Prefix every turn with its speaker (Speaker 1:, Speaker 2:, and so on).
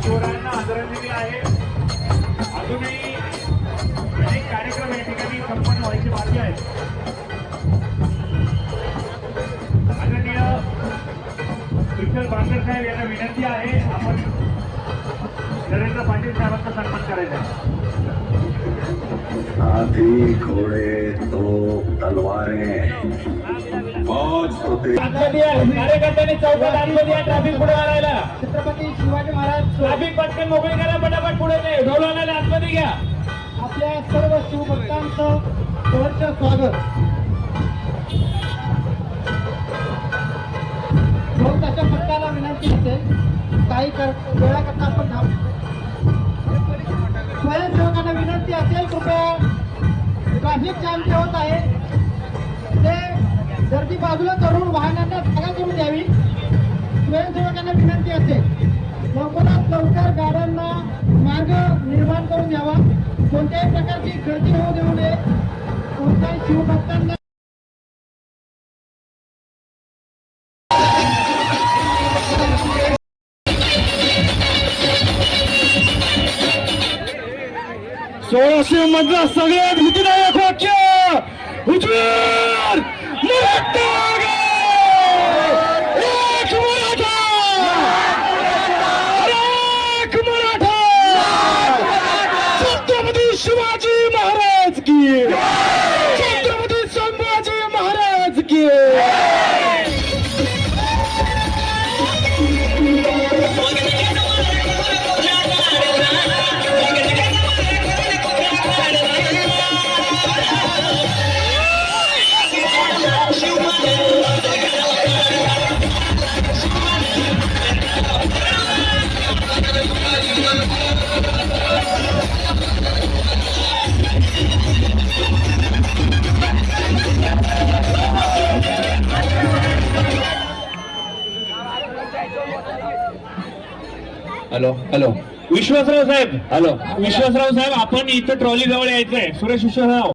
Speaker 1: शिवरायांना आदरांजली आहे. अजूनही अनेक कार्यक्रम या ठिकाणी संपन्न व्हायचे बाकी आहेत. आदरणीय विठ्ठल बांगर साहेब यांना विनंती आहे, आपण नरेंद्र पाटील साहेबांचा सन्मान करायचा आहे.
Speaker 2: हाथी घोड़े तो तलवारें फौज तो
Speaker 1: कार्यकर्त्यांनी चौकात आतमध्ये या ट्रॅफिक पुढे मारायला.
Speaker 3: छत्रपती शिवाजी महाराज
Speaker 1: ट्रॅफिक पटकन मोकळी करा, पटापट पुढे नाही ढोलवलेला आतमध्ये घ्या.
Speaker 3: आपल्या सर्व शिवभक्तांचं सहर्ष स्वागत. दोन ताच्या भक्ताला विनंती असेल, काही वेळाकरता आपण थांबू. स्वयंसेवकांना विनंती असेल, कृपया ट्रॅफिक जाम जे होत आहे ते गर्दी बाजूला करून वाहनांना जागा करून द्यावी. स्वयंसेवकांना विनंती असेल, लवकरात लवकर गाड्यांना मार्ग निर्माण करून द्यावा. कोणत्याही प्रकारची गर्दी होऊ देऊ नये. कोणत्याही शिवभक्तांना
Speaker 1: सोळाशे मधला सगळ्यात भीतीदायक वाक्य हुजूर मराठा एक मराठा एक मराठा छत्रपती शिवाजी महाराज की छत्रपती संभाजी महाराज की.
Speaker 4: हॅलो हॅलो
Speaker 1: विश्वासराव साहेब,
Speaker 4: हॅलो
Speaker 1: विश्वासराव साहेब, आपण इथं ट्रॉली जवळ यायचंय. सुरेश विश्वासराव